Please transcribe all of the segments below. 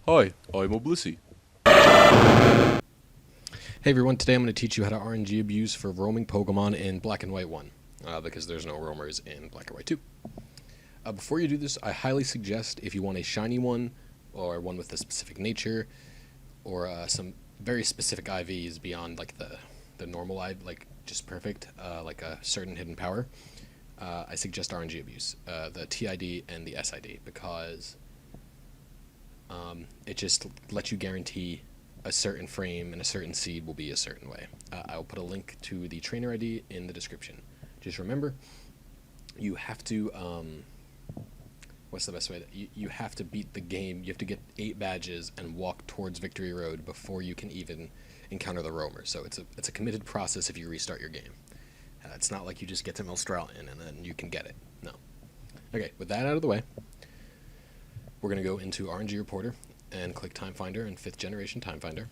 Hi, I'm a Blisy. Hey everyone, today I'm going to teach you how to RNG abuse for roaming Pokemon in Black and White 1, because there's no roamers in Black and White 2. Before you do this, I highly suggest if you want a shiny one, or one with a specific nature, or some very specific IVs beyond like the normal IV, like just perfect, like a certain hidden power, I suggest RNG abuse, the TID and the SID, because it just lets you guarantee a certain frame and a certain seed will be a certain way. I'll put a link to the trainer ID in the description. Just remember, you have to, what's the best way? You have to beat the game. You have to get 8 badges and walk towards Victory Road before you can even encounter the roamer. So it's a committed process if you restart your game. It's not like you just get to Milstralton and then you can get it. No. Okay, with that out of the way, we're going to go into RNG Reporter and click Time Finder and 5th generation Time Finder.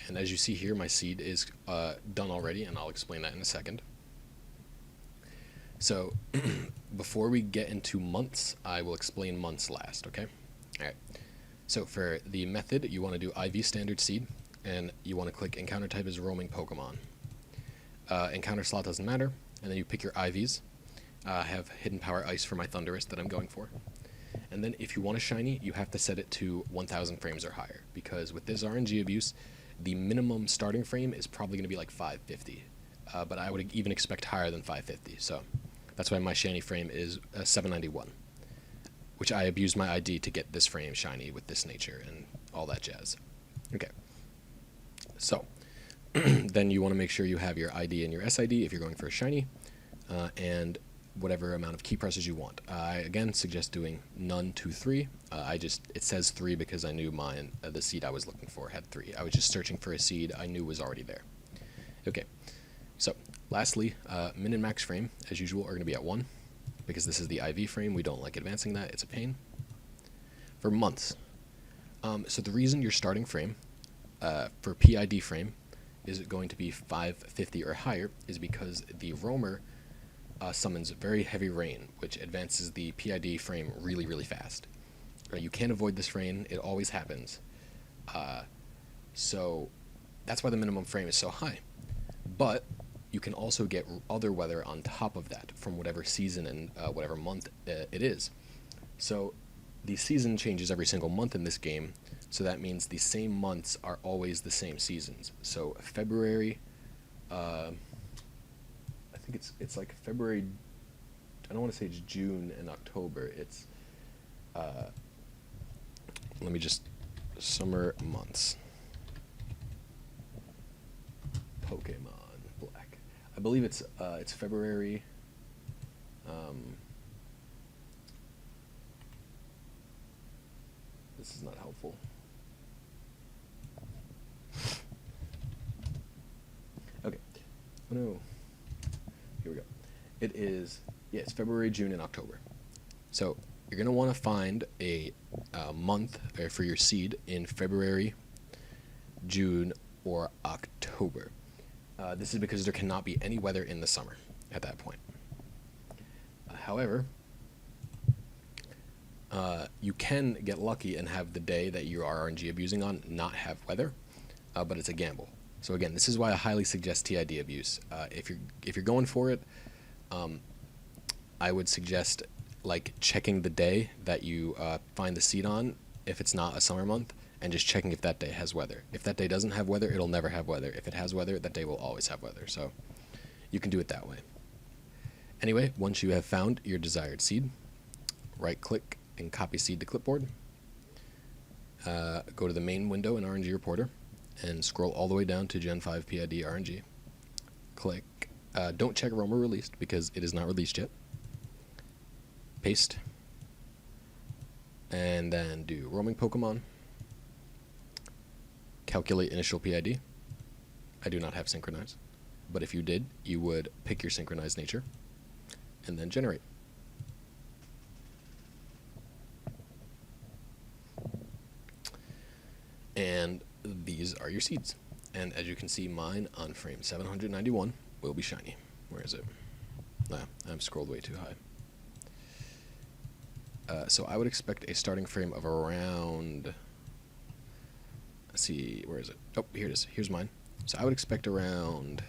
And as you see here, my seed is done already, and I'll explain that in a second. So before we get into months, I will explain months last, okay? Alright, so for the method, you want to do IV standard seed, and you want to click encounter type as roaming Pokemon. Encounter slot doesn't matter, and then you pick your IVs. I have hidden power ice for my Thunderous that I'm going for. And then if you want a shiny, you have to set it to 1000 frames or higher, because with this RNG abuse, the minimum starting frame is probably going to be like 550, but I would even expect higher than 550, so that's why my shiny frame is 791, which I abused my ID to get this frame shiny with this nature and all that jazz. Okay, so then you want to make sure you have your ID and your SID if you're going for a shiny, and whatever amount of key presses you want. I again suggest doing none to 3. It says 3 because I knew mine, the seed I was looking for had 3. I was just searching for a seed I knew was already there. Okay, so lastly, min and max frame, as usual, are going to be at 1, because this is the IV frame. We don't like advancing that, it's a pain. For months, so the reason your starting frame for PID frame is going to be 550 or higher is because the roamer summons very heavy rain, which advances the PID frame really, really fast. You can't avoid this rain, it always happens. So that's why the minimum frame is so high. But you can also get other weather on top of that from whatever season and whatever month it is. So the season changes every single month in this game, so that means the same months are always the same seasons. So February, I think it's like February, I don't want to say it's June and October, it's, let me just, summer months. Pokemon Black. I believe it's February, this is not helpful. Okay, oh no. Here we go. It is, it's February, June, and October. So you're going to want to find a month for your seed in February, June, or October. This is because there cannot be any weather in the summer at that point. However, you can get lucky and have the day that you are RNG abusing on not have weather, but it's a gamble. So again, this is why I highly suggest TID abuse. If you're going for it, I would suggest like checking the day that you find the seed on, if it's not a summer month, and just checking if that day has weather. If that day doesn't have weather, it'll never have weather. If it has weather, that day will always have weather. So you can do it that way. Anyway, once you have found your desired seed, right-click and copy seed to clipboard. Go to the main window in RNG Reporter and scroll all the way down to Gen 5 PID RNG. Click. Don't check roamer released because it is not released yet. Paste. And then do roaming Pokemon. Calculate initial PID. I do not have synchronize, but if you did, you would pick your synchronized nature and then generate. And these are your seeds. And as you can see, mine on frame 791 will be shiny. Where is it? I'm scrolled way too high. So I would expect a starting frame of around let's see, where is it? Oh, here it is. Here's mine. So I would expect around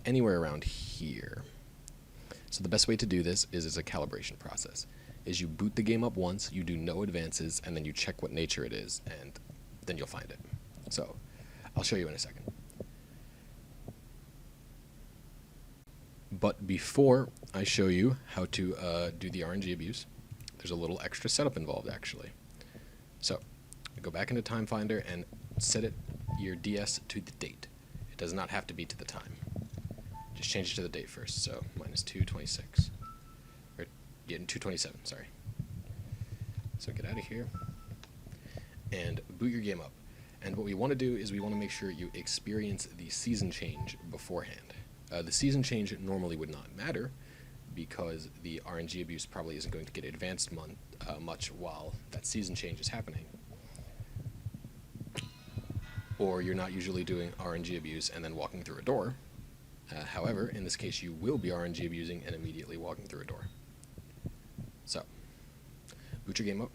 anywhere around here. So the best way to do this is as a calibration process. Is you boot the game up once, you do no advances, and then you check what nature it is, and then you'll find it. So I'll show you in a second. But before I show you how to do the RNG abuse, there's a little extra setup involved actually. So go back into Time Finder and set your DS to the date. It does not have to be to the time. Just change it to the date first. So minus 226. Or yeah, 227, sorry. So get out of here and boot your game up. And what we want to do is we want to make sure you experience the season change beforehand. The season change normally would not matter because the RNG abuse probably isn't going to get advanced much while that season change is happening. Or you're not usually doing RNG abuse and then walking through a door. However, in this case, you will be RNG abusing and immediately walking through a door. So, boot your game up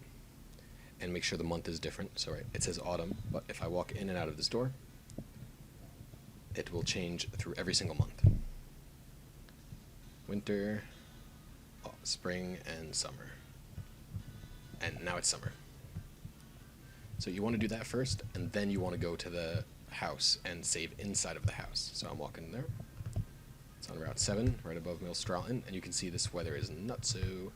and make sure the month is different. So right, it says autumn, but if I walk in and out of this door, it will change through every single month. Winter, spring, and summer. And now it's summer. So you want to do that first, and then you want to go to the house and save inside of the house. So I'm walking there. It's on Route 7, right above Mill Stroughton, and you can see this weather is nutso.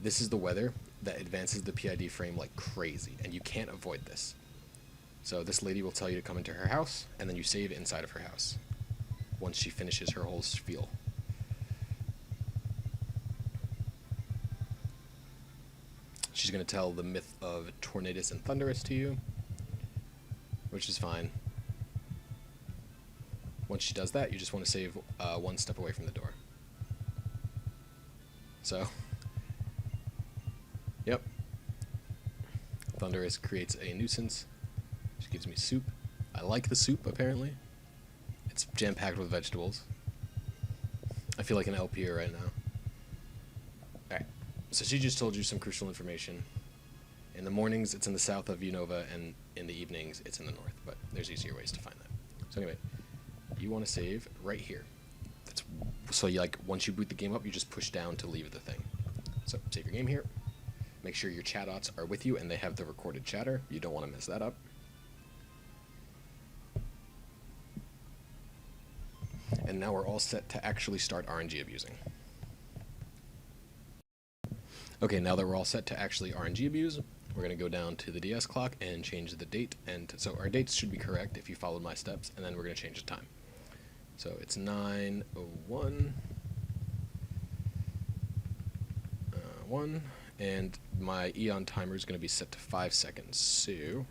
This is the weather that advances the PID frame like crazy, and you can't avoid this. So this lady will tell you to come into her house, and then you save inside of her house once she finishes her whole spiel. She's going to tell the myth of Tornadus and Thunderous to you, which is fine. Once she does that, you just want to save one step away from the door. So, yep. Thunderous creates a nuisance. She gives me soup. I like the soup, apparently. It's jam-packed with vegetables. I feel like an LP right now. Alright, so she just told you some crucial information. In the mornings, it's in the south of Unova, and in the evenings, it's in the north. But there's easier ways to find that. So anyway, you want to save right here. So once you boot the game up, you just push down to leave the thing. So save your game here. Make sure your chatbots are with you, and they have the recorded chatter. You don't want to mess that up. And now we're all set to actually start RNG abusing. Okay, now that we're all set to actually RNG abuse, we're going to go down to the DS clock and change the date. And so our dates should be correct if you followed my steps, and then we're going to change the time. So it's 9:01, 1, and my Eon timer is going to be set to 5 seconds. So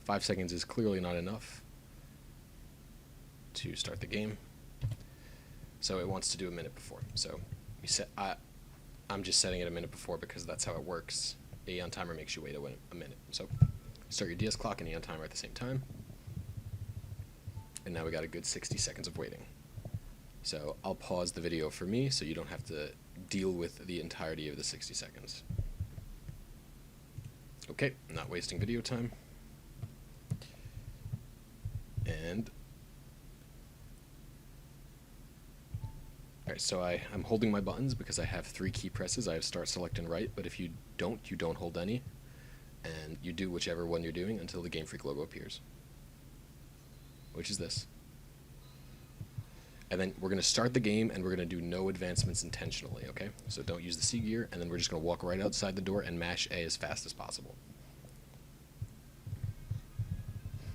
5 seconds is clearly not enough to start the game. So it wants to do a minute before. So we set. I'm just setting it a minute before because that's how it works. Eon timer makes you wait a minute. So start your DS clock and Eon timer at the same time. And now we got a good 60 seconds of waiting. So I'll pause the video for me so you don't have to deal with the entirety of the 60 seconds. Okay, not wasting video time. And alright, so I'm holding my buttons because I have 3 key presses. I have start, select, and right, but if you don't hold any, and you do whichever one you're doing until the Game Freak logo appears, which is this. And then we're going to start the game, and we're going to do no advancements intentionally, okay? So don't use the C gear, and then we're just going to walk right outside the door and mash A as fast as possible.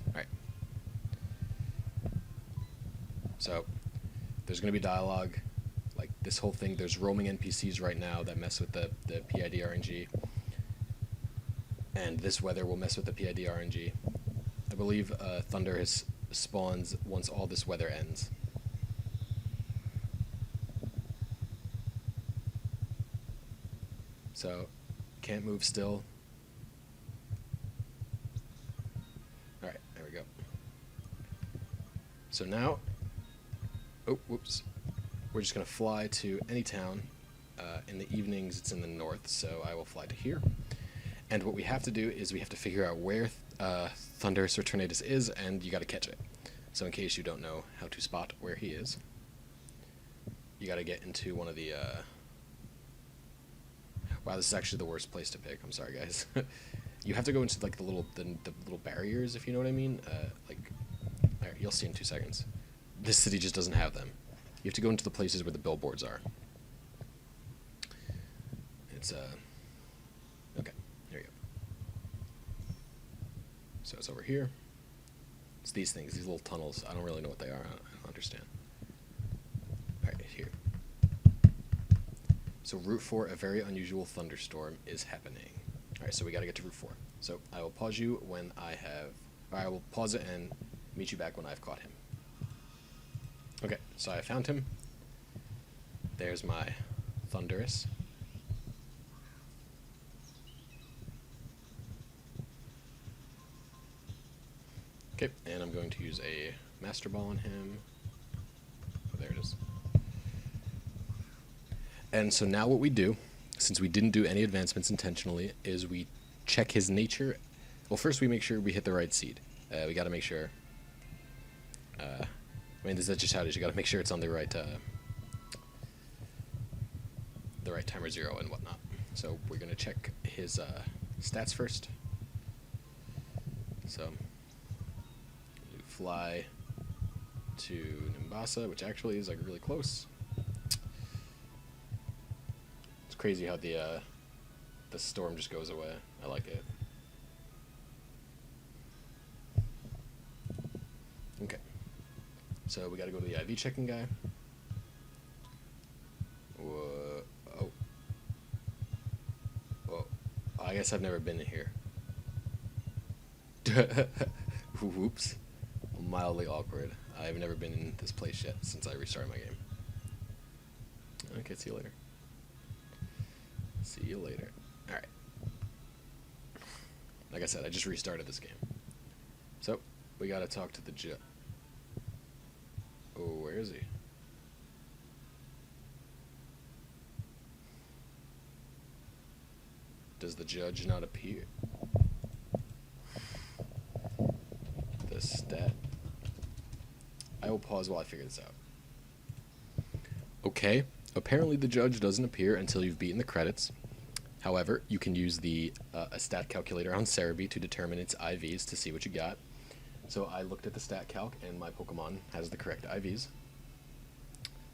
Alright. So there's going to be dialogue. Like this whole thing, there's roaming NPCs right now that mess with the PID RNG. And this weather will mess with the PID RNG. I believe Thunder spawns once all this weather ends. So, can't move still. Alright, there we go. So now, oh, whoops. We're just going to fly to any town. In the evenings, it's in the north, so I will fly to here. And what we have to do is we have to figure out where Thunderous or Tornadus is, and you got to catch it. So in case you don't know how to spot where he is, you got to get into one of the... Wow, this is actually the worst place to pick. I'm sorry, guys. You have to go into like the little barriers, if you know what I mean. All right, you'll see in 2 seconds. This city just doesn't have them. You have to go into the places where the billboards are. It's okay. There you go. So it's over here. It's these things, these little tunnels. I don't really know what they are. I don't understand. All right, here. So Route 4, a very unusual thunderstorm is happening. All right, so we got to get to Route 4. So I will pause you when I have, or I will pause it and meet you back when I've caught him. Okay, so I found him. There's my Thunderous. Okay, and I'm going to use a Master Ball on him. Oh, there it is. And so now what we do, since we didn't do any advancements intentionally, is we check his nature. Well, first we make sure we hit the right seed. We got to make sure. I mean, that's just how it is. You got to make sure it's on the right timer 0 and whatnot. So we're gonna check his stats first. So we fly to Nimbasa, which actually is like really close. It's crazy how the storm just goes away. I like it. Okay. So we got to go to the IV checking guy. Whoa. Oh. Whoa. I guess I've never been in here. Whoops. Mildly awkward. I've never been in this place yet since I restarted my game. Okay, see you later. See you later. Alright. Like I said, I just restarted this game. So, we gotta talk to the judge. Oh, where is he? Does the judge not appear? The stat. I will pause while I figure this out. Okay, apparently the judge doesn't appear until you've beaten the credits. However, you can use the a stat calculator on Cerebi to determine its IVs to see what you got. So I looked at the stat calc, and my Pokemon has the correct IVs.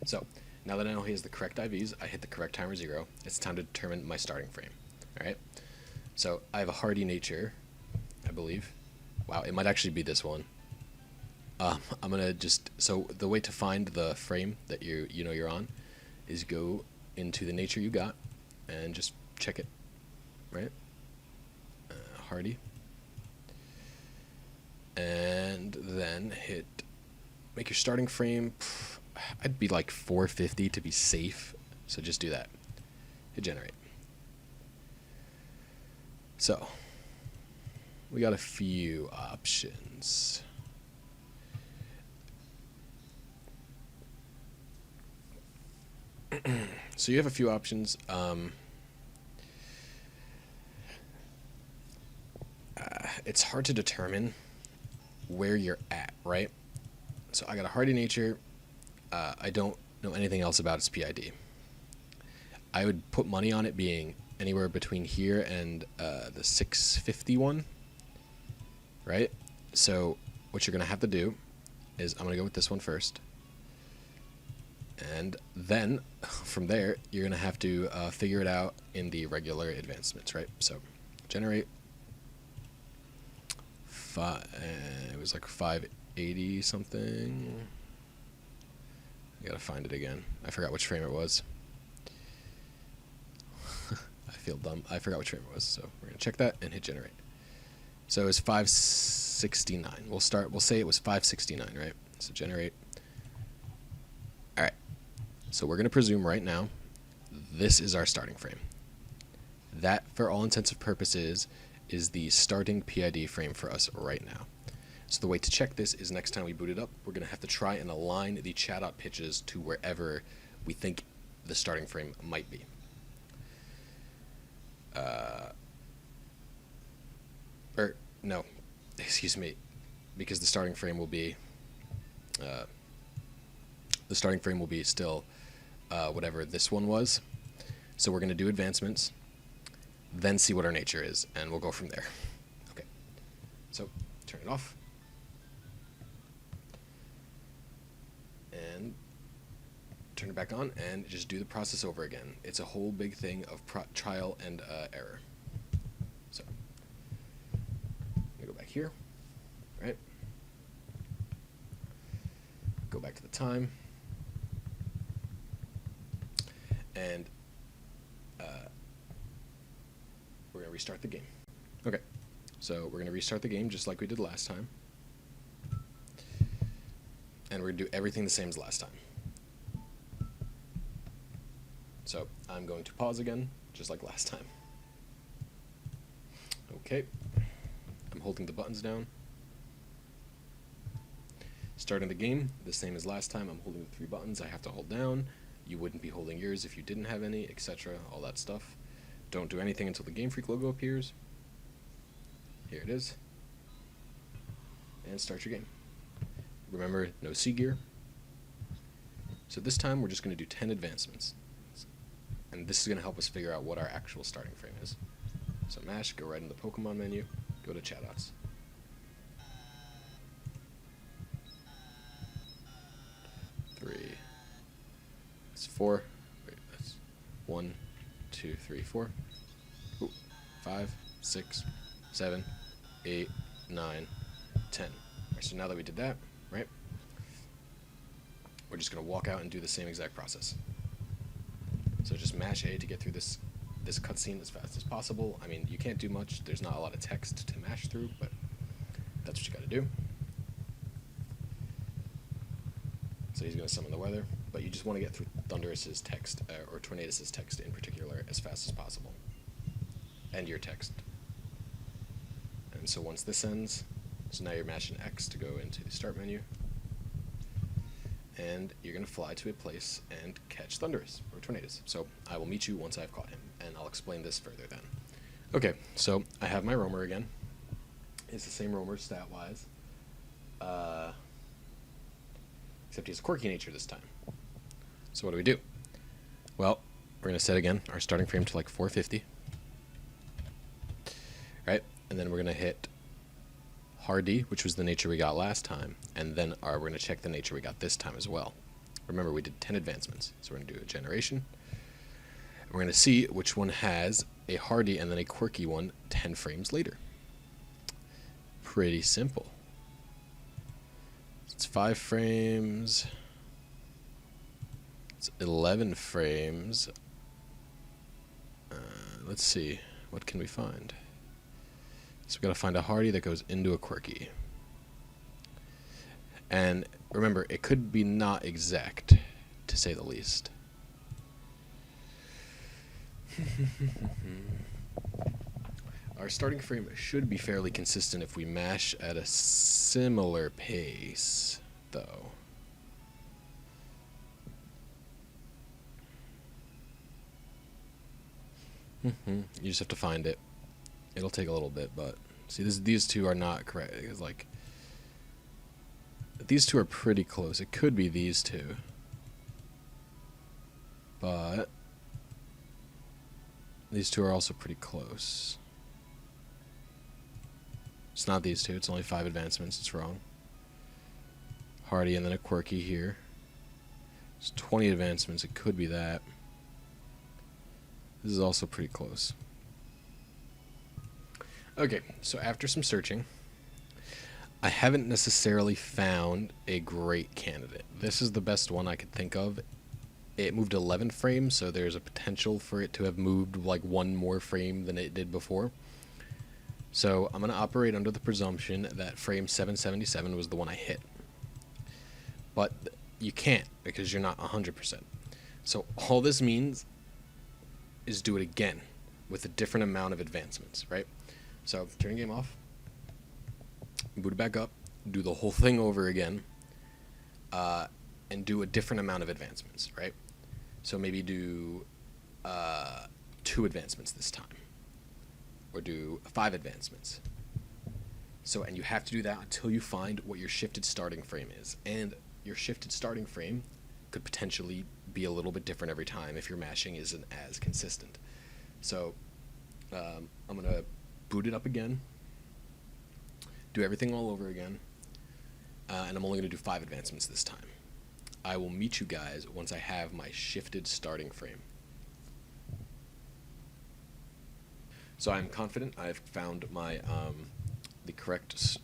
So, now that I know he has the correct IVs, I hit the correct timer 0. It's time to determine my starting frame. Alright? So, I have a hardy nature, I believe. Wow, it might actually be this one. I'm gonna just... So, the way to find the frame that you know you're on is go into the nature you got and just check it. Right? Hardy. And then hit... Make your starting frame... I'd be like 450 to be safe. So just do that. Hit generate. So, we got a few options. So you have a few options. It's hard to determine where you're at, right? So I got a hardy nature. I don't know anything else about its PID. I would put money on it being anywhere between here and the 651, right? So what you're going to have to do is I'm going to go with this one first. And then from there, you're going to have to figure it out in the regular advancements, right? So generate. It was like 580 something. I gotta find it again. I forgot which frame it was. I feel dumb. I forgot which frame it was, so we're gonna check that and hit generate. So it was 569. We'll say it was 569, right? So generate. Alright. So we're gonna presume right now this is our starting frame. That, for all intents and purposes, is the starting PID frame for us right now. So the way to check this is next time we boot it up, we're going to have to try and align the chat pitches to wherever we think the starting frame might be. no, excuse me, because the starting frame will be still whatever this one was. So we're going to do advancements, then see what our nature is, and we'll go from there. Okay, so turn it off. And turn it back on, and just do the process over again. It's a whole big thing of trial and error. So, I'm going to go back here, right? Go back to the time. And we're going to restart the game. Okay, so we're going to restart the game just like we did last time. And we're going to do everything the same as last time. So I'm going to pause again, just like last time. Okay, I'm holding the buttons down. Starting the game, the same as last time. I'm holding the 3 buttons I have to hold down. You wouldn't be holding yours if you didn't have any, etc., all that stuff. Don't do anything until the Game Freak logo appears. Here it is. And start your game. Remember, no C gear. So this time we're just going to do 10 advancements. And this is going to help us figure out what our actual starting frame is. So mash, go right in the Pokemon menu, go to Chatouts. That's 4. Wait, that's 1, 2, 3, 4. Ooh, 5, 6, 7, 8, 9, 10. Alright, so now that we did that, right, we're just going to walk out and do the same exact process. So just mash A to get through this cutscene as fast as possible. I mean, you can't do much. There's not a lot of text to mash through, but that's what you got to do. So he's going to summon the weather, but you just want to get through Thunderous's text, or Tornadus's text in particular, as fast as possible. And your text. And so once this ends, so now you're mashing X to go into the start menu. And you're going to fly to a place and catch Thundurus, or Tornadus. So I will meet you once I've caught him, and I'll explain this further then. Okay, so I have my roamer again. It's the same roamer stat-wise. Except he has a quirky nature this time. So what do? Well, we're going to set again our starting frame to like 450. Right? And then we're going to hit Hardy, which was the nature we got last time, and then we're going to check the nature we got this time as well. Remember, we did 10 advancements, so we're going to do a generation. We're going to see which one has a Hardy and then a quirky one 10 frames later. Pretty simple. It's 5 frames. It's 11 frames. Let's see. What can we find? So we've got to find a Hardy that goes into a quirky. And remember, it could be not exact, to say the least. Our starting frame should be fairly consistent if we mash at a similar pace, though. You just have to find it. It'll take a little bit, but see, these two are not correct. It's like these two are pretty close. It could be these two, but these two are also pretty close. It's not these two. It's only 5 advancements. It's wrong. Hardy and then a quirky here. It's 20 advancements. It could be that. This is also pretty close. Okay, so after some searching, I haven't necessarily found a great candidate. This is the best one I could think of. It moved 11 frames, so there's a potential for it to have moved like 1 more frame than it did before. So I'm going to operate under the presumption that frame 777 was the one I hit. But you can't, because you're not 100%. So all this means is do it again with a different amount of advancements, right? So turn game off, boot it back up, do the whole thing over again, and do a different amount of advancements, right? So maybe do 2 advancements this time, or do 5 advancements. So, and you have to do that until you find what your shifted starting frame is. And your shifted starting frame could potentially be a little bit different every time if your mashing isn't as consistent. So, I'm going to boot it up again, do everything all over again, and I'm only going to do 5 advancements this time. I will meet you guys once I have my shifted starting frame. So I'm confident I've found my the correct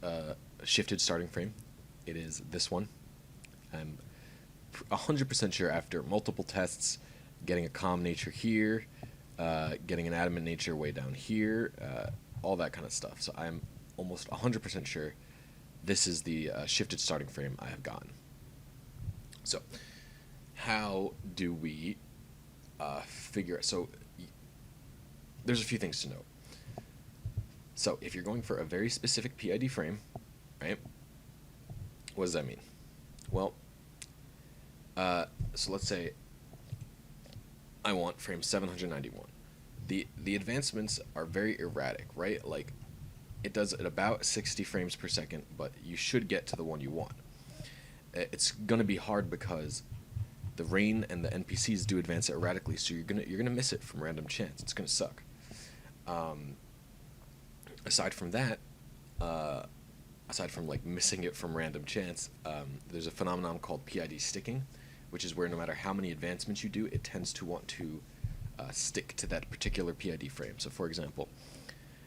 shifted starting frame. It is this one. I'm 100% sure after multiple tests, getting a calm nature here, getting an adamant nature way down here, all that kind of stuff. So I'm almost 100% sure this is the shifted starting frame I have gotten. So how do we figure it? So there's a few things to note. So if you're going for a very specific PID frame, right, what does that mean? Well, so let's say I want frame 791. The advancements are very erratic, right? Like, it does at about 60 frames per second, but you should get to the one you want. It's gonna be hard because the rain and the NPCs do advance it erratically, so you're gonna miss it from random chance. It's gonna suck. Aside from that, aside from like missing it from random chance, there's a phenomenon called PID sticking, which is where no matter how many advancements you do, it tends to want to stick to that particular PID frame. So for example,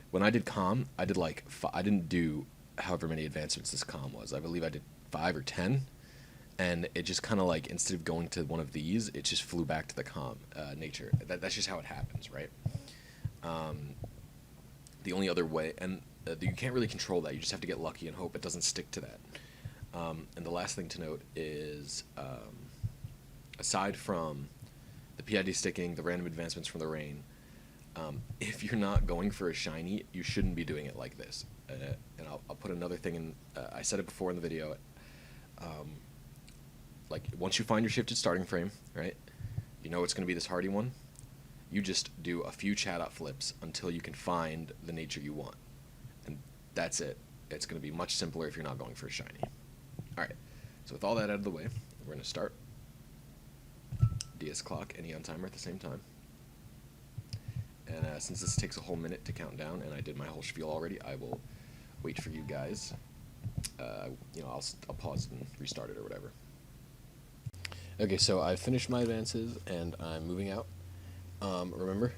when I did calm, I didn't do however many advancements this calm was. I believe I did 5 or 10, and it just kind of like, instead of going to one of these, it just flew back to the calm nature. That's just how it happens, right? The only other way, and you can't really control that. You just have to get lucky and hope it doesn't stick to that. And the last thing to note is, aside from the PID sticking, the random advancements from the rain, if you're not going for a shiny, you shouldn't be doing it like this. And I'll put another thing in. I said it before in the video. Like, once you find your shifted starting frame, right, you know it's going to be this hardy one. You just do a few chat-out flips until you can find the nature you want. And that's it. It's going to be much simpler if you're not going for a shiny. Alright, so with all that out of the way, we're going to start DS clock and Eon Timer at the same time. And since this takes a whole minute to count down, and I did my whole spiel already, I will wait for you guys. I'll pause and restart it or whatever. Okay, so I finished my advances, and I'm moving out. Remember,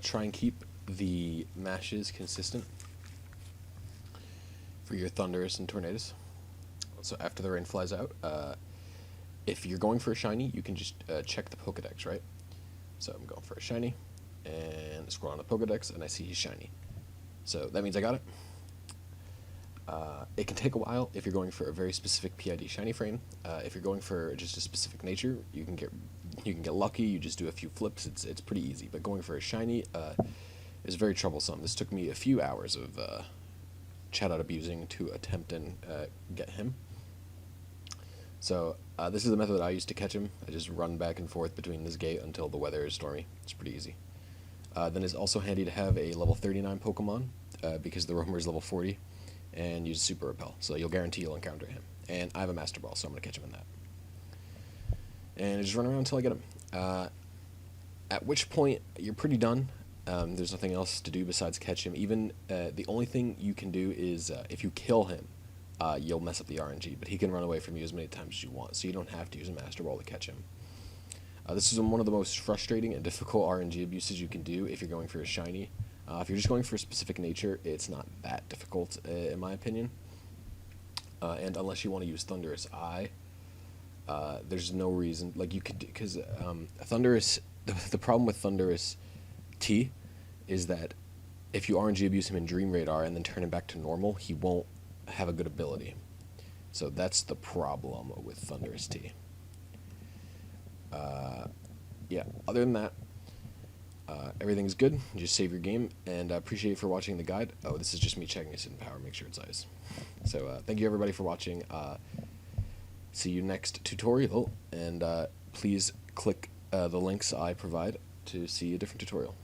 try and keep the mashes consistent for your Thunderous and Tornadoes. So after the rain flies out, if you're going for a shiny, you can just check the Pokedex, right? So I'm going for a shiny, and scroll on the Pokedex, and I see he's shiny. So that means I got it. It can take a while if you're going for a very specific PID shiny frame. If you're going for just a specific nature, you can get lucky. You just do a few flips. It's pretty easy. But going for a shiny is very troublesome. This took me a few hours of chat out abusing to attempt and get him. So this is the method I used to catch him. I just run back and forth between this gate until the weather is stormy. It's pretty easy. Then it's also handy to have a level 39 Pokemon because the roamer is level 40. And use Super Repel, so you'll guarantee you'll encounter him. And I have a Master Ball, so I'm going to catch him in that. And I just run around until I get him. At which point, you're pretty done. There's nothing else to do besides catch him. Even the only thing you can do is, if you kill him, you'll mess up the RNG, but he can run away from you as many times as you want, so you don't have to use a Master Ball to catch him. This is one of the most frustrating and difficult RNG abuses you can do if you're going for a shiny. If you're just going for a specific nature, it's not that difficult, in my opinion. And unless you want to use Thunderous Eye, there's no reason. Like, you could, because Thunderous, the problem with Thunderous T is that if you RNG abuse him in Dream Radar and then turn him back to normal, he won't have a good ability. So that's the problem with Thunderous T. Yeah, other than that, everything's good. Just save your game, and I appreciate you for watching the guide. Oh, this is just me checking his hidden power, make sure it's ice. So thank you everybody for watching. See you next tutorial, and please click the links I provide to see a different tutorial.